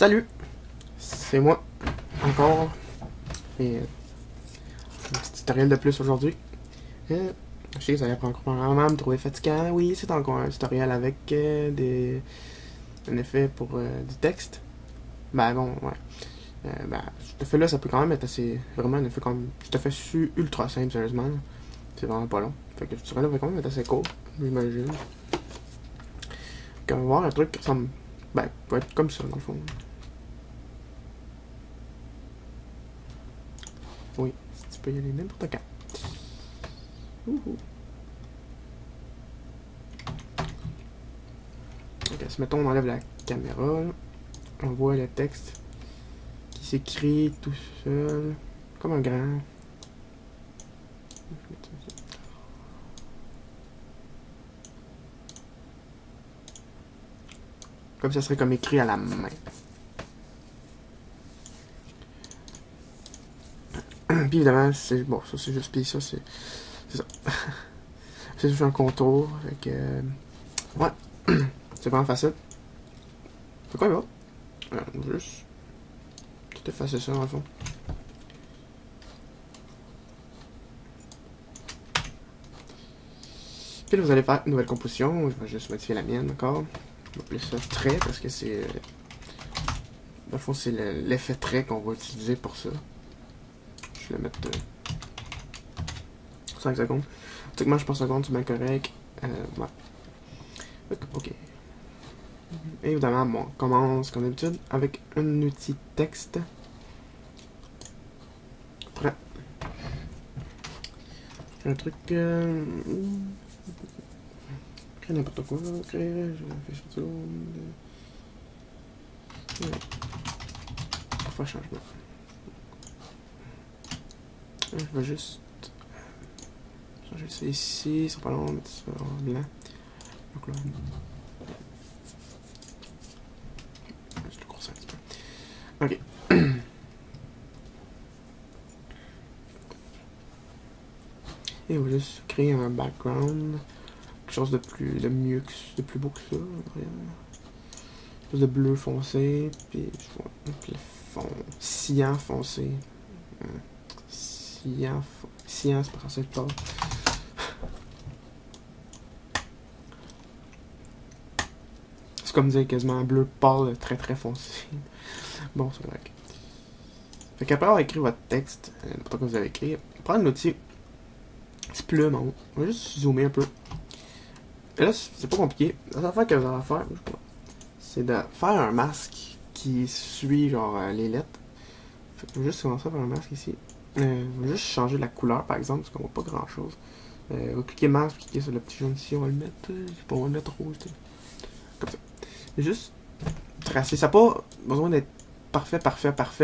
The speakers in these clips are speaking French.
Salut, c'est moi, encore, et un petit tutoriel de plus aujourd'hui. Je sais que ça va prendre encore un moment à me trouver fatigant. Oui, c'est encore un tutoriel avec un effet pour du texte. Ben bon, ouais. Cet effet-là, ça peut quand même être assez, vraiment un effet quand même, cet effet ultra simple, sérieusement. C'est vraiment pas long. Fait que ce tutoriel va quand même être assez court, j'imagine. On va voir un truc qui ressemble, ben, peut être comme ça, dans le fond. Oui, tu peux y aller n'importe quand. Ouhou. Ok, si mettons on enlève la caméra, là, on voit le texte qui s'écrit tout seul, comme un grand. Comme ça serait comme écrit à la main. Puis évidemment, c'est bon, ça c'est juste, puis ça c'est ça. C'est juste un contour, fait que ouais, c'est vraiment facile. C'est quoi l'autre? Juste tout effacer ça dans le fond. Puis là, vous allez faire une nouvelle composition. Je vais juste modifier la mienne encore. Je vais appeler ça trait parce que c'est. Dans le fond, c'est l'effet trait qu'on va utiliser pour ça. Je vais le mettre 5 secondes. Pratiquement, je pense secondes, c'est bien correct. Ouais. Ok. Et évidemment, bon, on commence comme d'habitude avec un outil texte. Prêt. Un truc. Créer n'importe quoi. Créer. Je fais ça. Ouais. Faire changement. Je vais juste changer ça ici. Ça pas long, mettre ça en blanc. Donc là. Je le course un petit peu. Ok. Et on va juste créer un background. Quelque chose de mieux que de plus beau que ça. Quelque chose de bleu foncé. Puis je vois le fond. Cyan foncé. Cyan, c'est pas censé être pas. C'est comme dire quasiment un bleu pâle très très foncé. Bon, c'est vrai. Fait qu'après avoir écrit votre texte, n'importe quoi vous avez écrit, prendre l'outil petit plume en haut. On va juste zoomer un peu. Et là, c'est pas compliqué. La seule affaire que vous allez faire, c'est de faire un masque qui suit genre les lettres. Fait que je vais juste commencer par un masque ici. Je vais juste changer la couleur par exemple, parce qu'on voit pas grand chose. On va cliquer masque, cliquer sur le petit jaune ici, on va le mettre. Je sais pas, on va le mettre rouge, comme ça. Et juste tracer. Ça n'a pas besoin d'être parfait,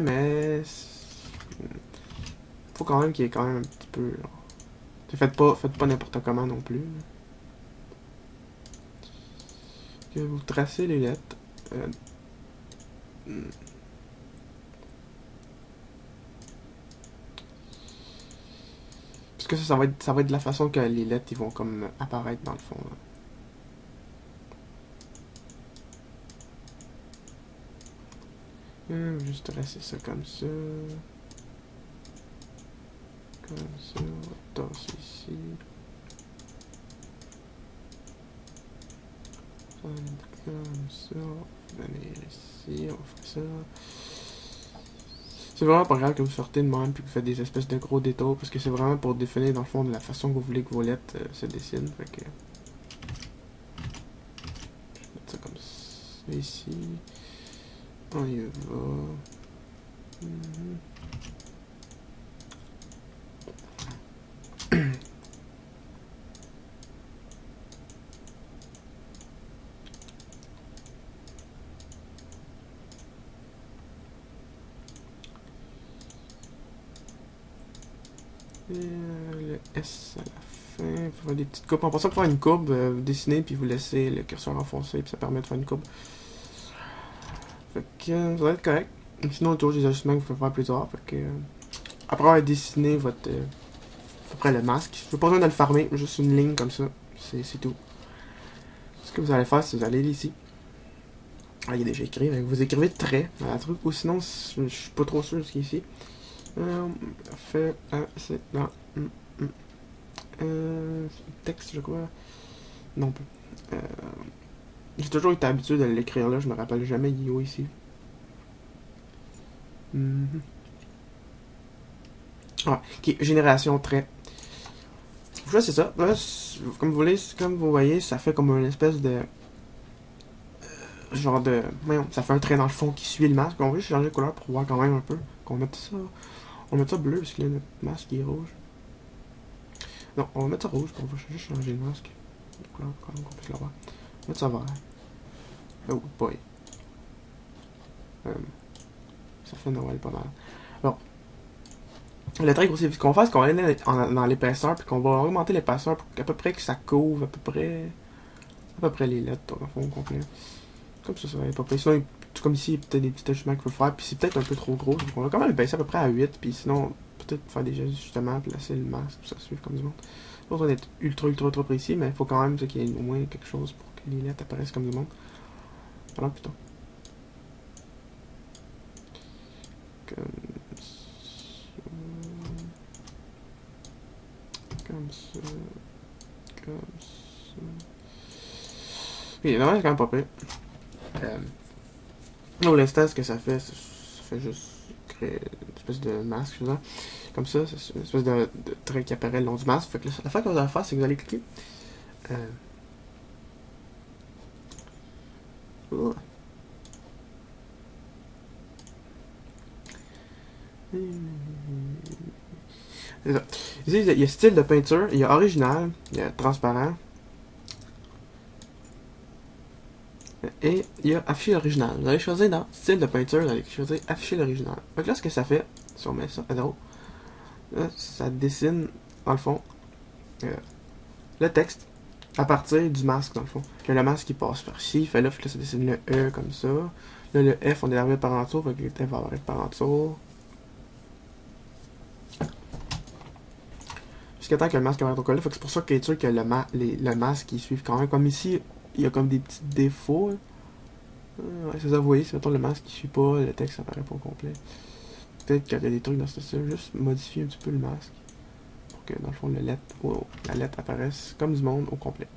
mais faut quand même qu'il y ait quand même un petit peu. Faites pas n'importe comment non plus. Que vous tracez les lettres. Parce que ça va être de la façon que les lettres ils vont comme apparaître dans le fond. Juste tracer ça comme ça. Comme ça. On va tasser ici. Comme ça. On va venir ici. On va faire ça. C'est vraiment pas grave que vous sortez de même puis que vous faites des espèces de gros détours parce que c'est vraiment pour définir dans le fond de la façon que vous voulez que vos lettres se dessinent. Fait que. Je vais mettre ça comme ça ici. On y va. Et le S à la fin, pour faire des petites coupes. En passant pour faire une courbe, vous dessinez puis vous laissez le curseur enfoncé puis ça permet de faire une courbe. Fait que ça va être correct. Sinon, toujours des ajustements que vous pouvez faire plus tard. Fait que après avoir dessiné votre à peu près le masque, je n'ai pas besoin de le farmer, juste une ligne comme ça, c'est tout. Ce que vous allez faire, c'est vous allez ici. Ah, il est déjà écrit, vous écrivez trait à la truc, ou sinon, je suis pas trop sûr de ce qui est ici. Fait, c'est dans, texte, je crois. Non, pas. J'ai toujours été habitué de l'écrire là, je me rappelle jamais Yo ici. Ah, ok, génération trait. Je c'est ça. Là, comme vous voyez, ça fait comme une espèce de genre de. Voyons, ça fait un trait dans le fond qui suit le masque. On va juste changer de couleur pour voir quand même un peu. Qu'on mette ça. On va mettre ça bleu parce que là, notre masque est rouge. Non, on va mettre ça rouge. On va juste changer le masque. De couleur quand même qu'on puisse l'avoir. On va mettre ça vert. Oh boy. Ça fait Noël pas mal. Bon. Le trait grossier, ce qu'on fait, c'est qu'on va aller dans l'épaisseur, puis qu'on va augmenter l'épaisseur pour qu'à peu près que ça couvre à peu près les lettres dans le fond complet. Comme ça va être pas pire. Sinon, tout comme ici, il y a peut-être des petits ajustements qu'il faut faire, puis c'est peut-être un peu trop gros. Donc on va quand même baisser à peu près à 8, puis sinon, peut-être faire des ajustements, placer le masque, tout ça suivre comme du monde. Pas besoin d'être ultra précis, mais il faut quand même qu'il y ait au moins quelque chose pour que les lettres apparaissent comme du monde. Alors plutôt. Comme ça. Comme ça. Oui, non, c'est quand même pas pire. Pour l'instant, ce que ça fait juste créer une espèce de masque, faisant. Comme ça, c'est une espèce de trait qui apparaît le long du masque. Fait que la fois que vous allez faire, c'est que vous allez cliquer. Oh. C'est ça. Ici, il y a style de peinture, il y a original, il y a transparent, et il y a afficher l'original. Vous allez choisir dans style de peinture, vous allez choisir afficher l'original. Donc là, ce que ça fait, si on met ça à 0, là, ça dessine, dans le fond, le texte à partir du masque, dans le fond. Là, le masque, il passe par ici, fait là, ça dessine le E comme ça. Là, le F, on est arrivé par en dessous, fait que le F va apparaître par en dessous. Jusqu'à temps que le masque apparaisse au collet, fait que c'est pour ça qu'il est sûr que le masque, il suit quand même. Comme ici, il y a comme des petits défauts. Ouais, c'est ça, vous voyez, si mettons le masque qui suit pas, le texte apparaît pas au complet. Peut-être qu'il y a des trucs dans ce style, juste modifier un petit peu le masque. Pour que dans le fond, la lettre apparaisse comme du monde au complet.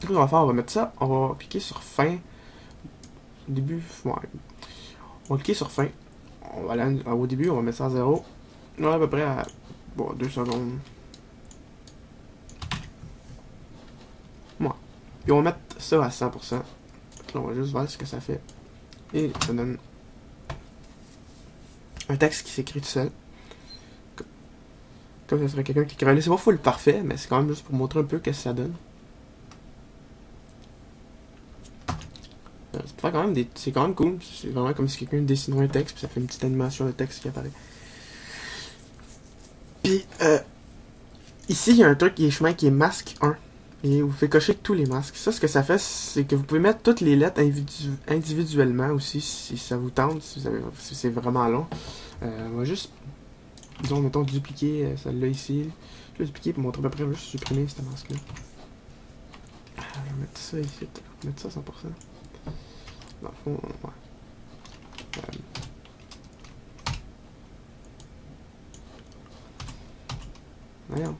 Ce qu'on va faire, on va mettre ça, on va cliquer sur fin. Au début, ouais. On va cliquer sur fin. On va aller au début, on va mettre ça à 0. On est à peu près à 2 secondes. Ouais. Puis on va mettre ça à 100%. Là, on va juste voir ce que ça fait. Et ça donne un texte qui s'écrit tout seul. Comme ça serait quelqu'un qui écrirait. C'est pas full parfait, mais c'est quand même juste pour montrer un peu ce que ça donne. Ça fait quand même c'est quand même cool. C'est vraiment comme si quelqu'un dessinerait un texte, puis ça fait une petite animation de texte qui apparaît. Puis, ici, il y a un truc qui est chemin qui est masque 1. Et vous fait cocher tous les masques. Ça, ce que ça fait, c'est que vous pouvez mettre toutes les lettres individuellement aussi, si ça vous tente, si c'est vraiment long. On va juste, disons, mettons, dupliquer celle-là ici. Je vais dupliquer pour montrer à peu près, juste supprimer cette masque-là. Je vais mettre ça ici, je vais mettre ça à 100%. Dans le fond, ouais. Voyons.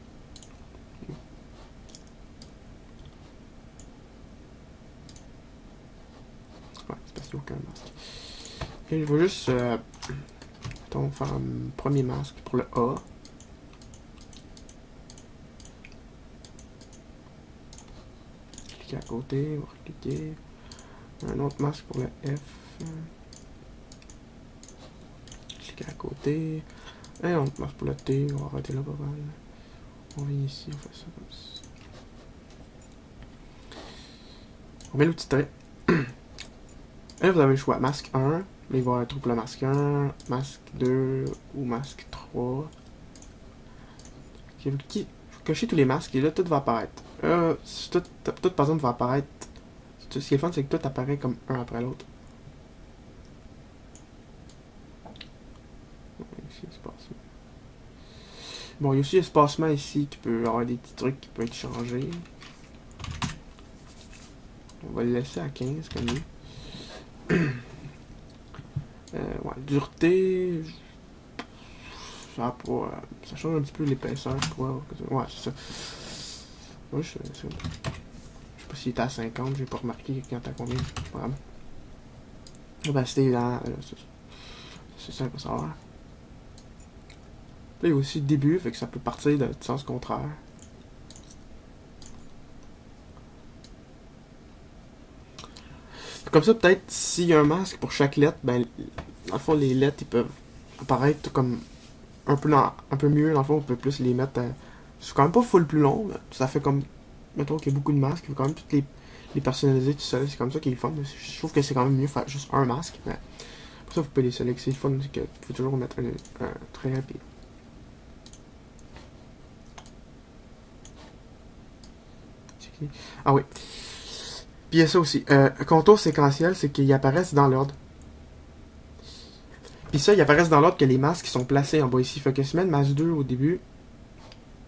Ouais, c'est parce qu'il n'y a aucun masque. Et je vais juste faire un premier masque pour le A. Cliquer à côté, on va cliquer. Un autre masque pour le F. Cliquer à côté. Et un autre masque pour le T, on va arrêter là pas mal. On vient ici, on fait ça comme ça. On met le petit trait. Et là, vous avez le choix. Masque 1, mais il va être pour le masque 1, masque 2 ou masque 3. Vous cochez tous les masques et là, tout va apparaître. Tout par exemple va apparaître. Ce qui est le fun, c'est que tout apparaît comme un après l'autre. Ici, espacement. Bon, il y a aussi espacement ici qui peut avoir des petits trucs qui peuvent être changés. On va le laisser à 15 comme lui. Ouais, dureté. Ça, ça change un petit peu l'épaisseur, je crois. Ouais, c'est ça. Ouais, je sais pas s'il était à 50, j'ai pas remarqué quand t'as combien. Vraiment. Opacité, là, c'est ça qu'on va savoir. Là, il y a aussi le début, fait que ça peut partir de sens contraire. Comme ça, peut-être, s'il y a un masque pour chaque lettre, ben, dans le fond, les lettres, ils peuvent apparaître comme un peu mieux. Dans le fond, on peut plus les mettre. C'est quand même pas full plus long, mais ça fait comme. Mettons qu'il y a beaucoup de masques, il faut quand même toutes les personnaliser tout seul. C'est comme ça qu'il est fun. Je trouve que c'est quand même mieux faire juste un masque. Mais pour ça, vous pouvez les sélectionner. Le fun, c'est que vous pouvez toujours mettre un trait rapide. Ah oui. Puis il y a ça aussi. Contour séquentiel, c'est qu'ils apparaissent dans l'ordre. Puis ça, ils apparaissent dans l'ordre que les masques sont placés en bas ici. Fait que si je mets le masque 2 au début,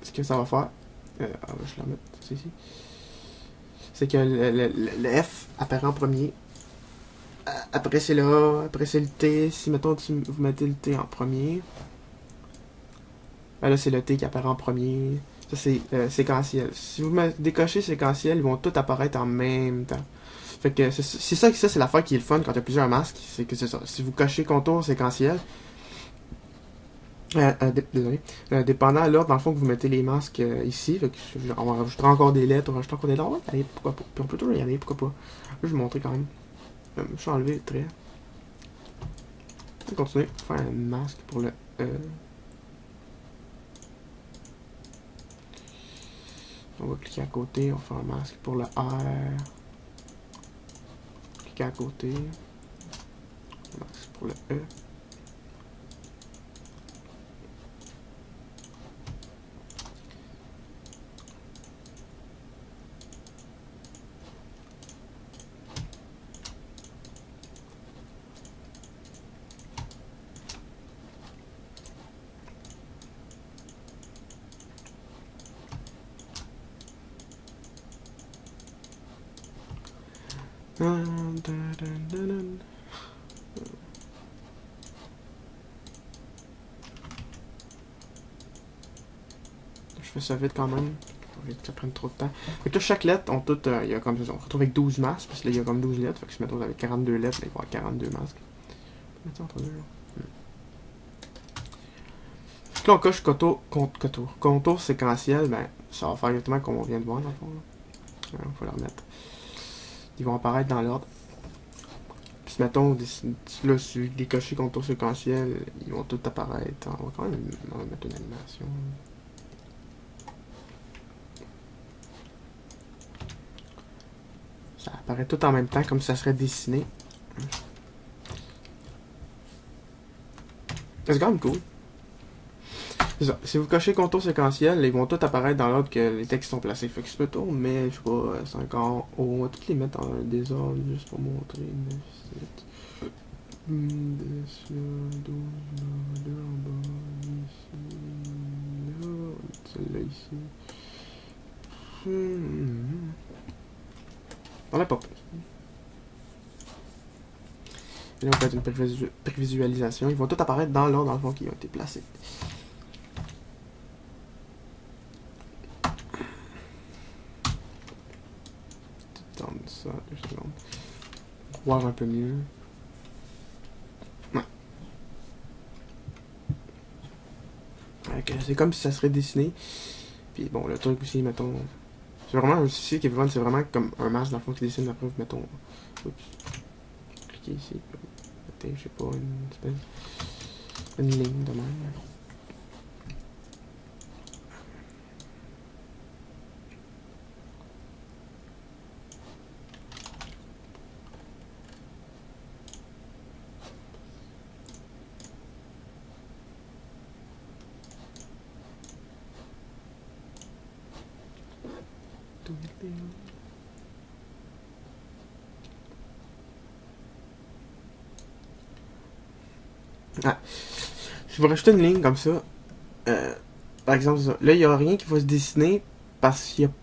ce que ça va faire. Je vais la mettre ici. C'est que le F apparaît en premier. Après c'est le A, après c'est le T. Si mettons vous mettez le T en premier. Ben là c'est le T qui apparaît en premier. Ça c'est séquentiel. Si vous décochez séquentiel, ils vont tous apparaître en même temps. Fait que c'est ça c'est l'affaire qui est le fun quand il y a plusieurs masques. C'est que c'est ça. Si vous cochez contour séquentiel, désolé. Dépendant de l'ordre, dans le fond, que vous mettez les masques ici, fait que, on va rajouter encore des lettres, on va rajouter encore des lettres. Ouais, allez, pourquoi pas. Puis on peut toujours y aller, pourquoi pas. Là, je vais vous montrer quand même. Je vais enlever le trait. On va continuer à faire un masque pour le E. On va cliquer à côté, on va faire un masque pour le R. Cliquer à côté. Un masque pour le E. Je fais ça vite quand même. Faut que ça prenne trop de temps. Fait que là, chaque lettre, on se retrouve avec 12 masques, parce que là, il y a comme 12 lettres. Fait que si mettons avec 42 lettres, là, il va y avoir 42 masques. Mettons entre deux, là. Là, on coche contour séquentiel, ben, ça va faire exactement comme on vient de voir, dans le fond. Il faut la remettre. Ils vont apparaître dans l'ordre. Puis, mettons, là, si je décoche contour séquentiel, ils vont tous apparaître. On va quand même mettre une animation. Ça apparaît tout en même temps, comme si ça serait dessiné. C'est quand même cool. C'est ça. Si vous cochez contour séquentiel, ils vont tous apparaître dans l'ordre que les textes sont placés. Fait que je peux tourner, mais je sais pas, 5 ans. On va tous les mettre en désordre juste pour montrer. 9, 7, 10, 12, 2 en bas, ici, là, celle-là ici. On n'a pas plus. Et là, on fait une prévisualisation. Ils vont tous apparaître dans l'ordre, dans le fond, qui ont été placés. Attendre ça, 2 secondes. Voir un peu mieux. Ouais. C'est comme si ça serait dessiné. Puis bon, le truc aussi, mettons. C'est vraiment un souci qui est fun, c'est vraiment comme un masque dans le fond qui dessine. Après, mettons. Oups. Cliquez ici. Mettez, je sais pas, une ligne de même. Ah. Je vais rajouter une ligne comme ça. Par exemple, ça. Là, il n'y a rien qui va se dessiner parce qu'il n'y a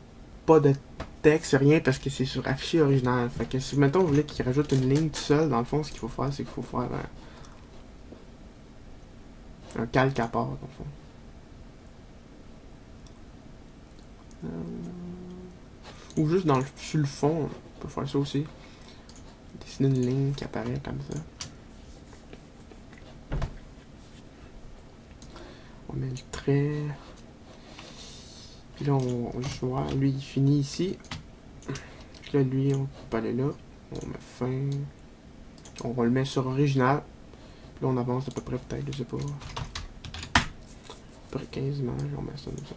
pas de texte, rien, parce que c'est sur affiché original. Fait que si, mettons, vous voulez qu'il rajoute une ligne tout seul, dans le fond, ce qu'il faut faire, c'est qu'il faut faire un calque à part, dans le fond. Ou juste sur le fond, on peut faire ça aussi. Dessiner une ligne qui apparaît comme ça. On met le trait. Puis là, on juste voir, lui, il finit ici. Puis là, lui, on peut aller là. On met fin. On va le mettre sur original. Puis là, on avance à peu près, peut-être, je sais pas. À peu près 15 images, on met ça comme ça.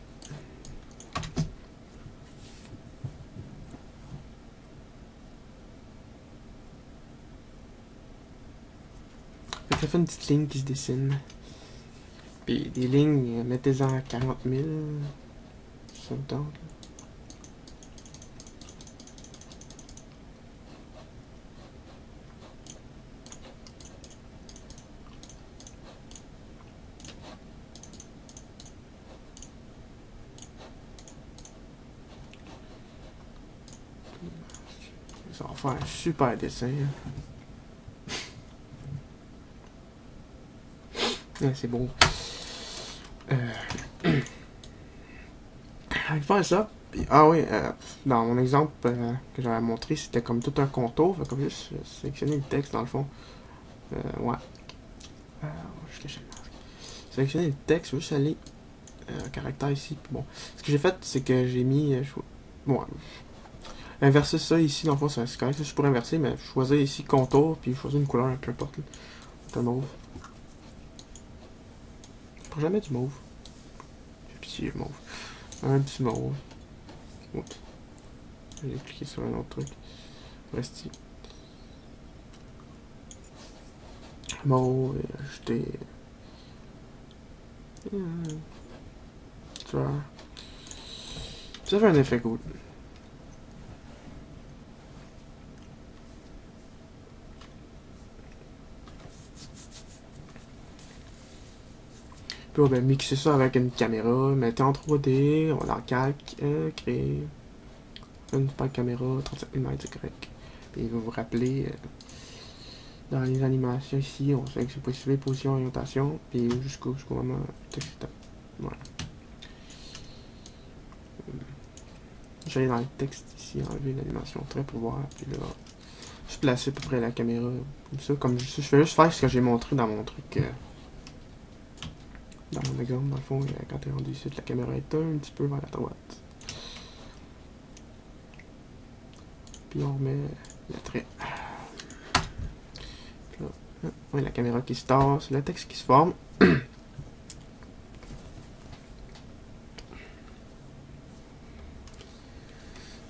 Fait que ça fait une petite ligne qui se dessine. Puis des lignes, mettez-en 40 000. Ça me tente. Ça va faire un super dessin. Ouais, c'est beau. Je vais faire ça. Puis, ah oui, dans mon exemple que j'avais montré, c'était comme tout un contour. Fait comme juste sélectionner le texte dans le fond. Ouais. Je cache le masque. Sélectionner le texte, juste aller caractère ici. Puis bon, ce que j'ai fait, c'est que j'ai mis. Bon, inverser ça ici, dans le fond, c'est correct. Je pourrais inverser, mais choisir ici contour, puis choisir une couleur, peu importe. Un mauve. Je prends jamais du mauve. J'ai pitié, mauve. Un petit mauve. Oups. J'ai cliqué sur un autre truc. Resti. Mauve, ajouter. Tu vois. Ça fait un effet cool. Puis on va mixer ça avec une caméra, mettez en 3D, on va dans calque, créer une super caméra, 37 mm, c'est correct. Puis vous vous rappelez, dans les animations ici, on sait que c'est possible, position, orientation, puis jusqu'au moment, voilà. J'allais dans le texte ici, enlever l'animation trait pour voir, puis là, je placer à peu près la caméra, comme ça, comme je fais juste faire ce que j'ai montré dans mon truc. Dans mon exemple, dans le fond, quand tu es rendu ici, la caméra est un petit peu vers la droite. Puis on remet le trait. Puis là, ouais, la caméra qui se tasse, le texte qui se forme.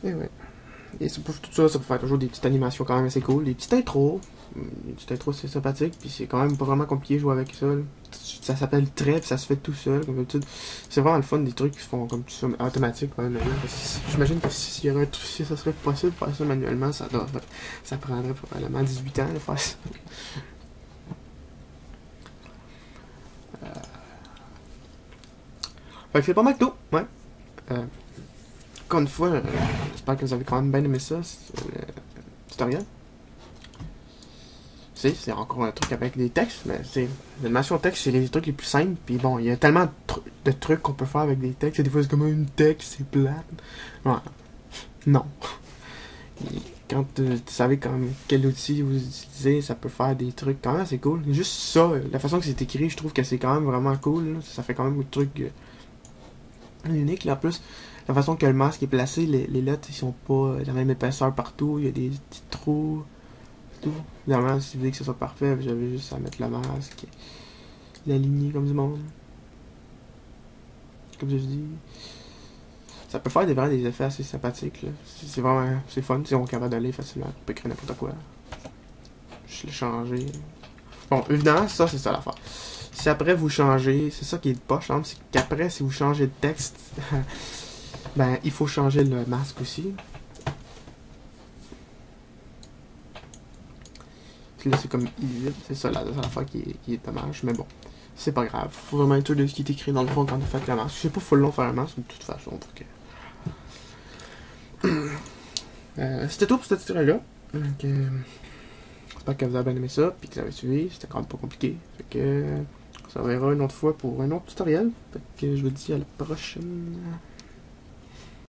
Et ouais. Et pour tout ça, ça peut faire toujours des petites animations quand même assez cool. Des petites intros. Des petites intros, c'est sympathique. Puis c'est quand même pas vraiment compliqué de jouer avec ça. Là. Ça s'appelle trait, puis ça se fait tout seul, comme d'habitude. C'est vraiment le fun des trucs qui se font comme tout ça, automatique. J'imagine que si ça serait possible de faire ça manuellement, ça prendrait probablement 18 ans de faire ça. Fait que c'est pas mal tout, ouais. Encore une fois, j'espère que vous avez quand même bien aimé ça, le tutoriel. C'est encore un truc avec des textes, mais c'est l'animation texte, c'est les trucs les plus simples. Puis bon, il y a tellement de trucs qu'on peut faire avec des textes. Et des fois, c'est comme une texte, c'est plate. Ouais. Non. Et quand tu savez quel outil vous utilisez, ça peut faire des trucs quand même assez cool. Juste ça, la façon que c'est écrit, je trouve que c'est quand même vraiment cool. Là. Ça fait quand même un truc unique. Là. En plus, la façon que le masque est placé, les lettres, ils sont pas de la même épaisseur partout. Il y a des petits trous. Évidemment, si vous voulez que ce soit parfait, j'avais juste à mettre le masque, l'aligner comme du monde. Comme je dis. Ça peut faire vraiment des effets assez sympathiques. C'est vraiment c'est fun. Si on est capable d'aller facilement, on peut créer n'importe quoi. Je l'ai changé. Bon, évidemment, ça, c'est ça l'affaire. Si après vous changez, c'est ça qui est poche, hein, c'est qu'après, si vous changez de texte, ben, il faut changer le masque aussi. Là, c'est comme illisible. C'est ça l'affaire qui est dommage. Mais bon, c'est pas grave. Faut vraiment être sûr de ce qui est écrit dans le fond quand vous faites le masque. Je sais pas, faut le long faire un masque de toute façon. Pour que... C'était tout pour ce tutoriel-là. Donc, j'espère que vous avez bien aimé ça, puis que vous avez suivi. C'était quand même pas compliqué. Fait que, on se reverra une autre fois pour un autre tutoriel. Fait que je vous dis à la prochaine.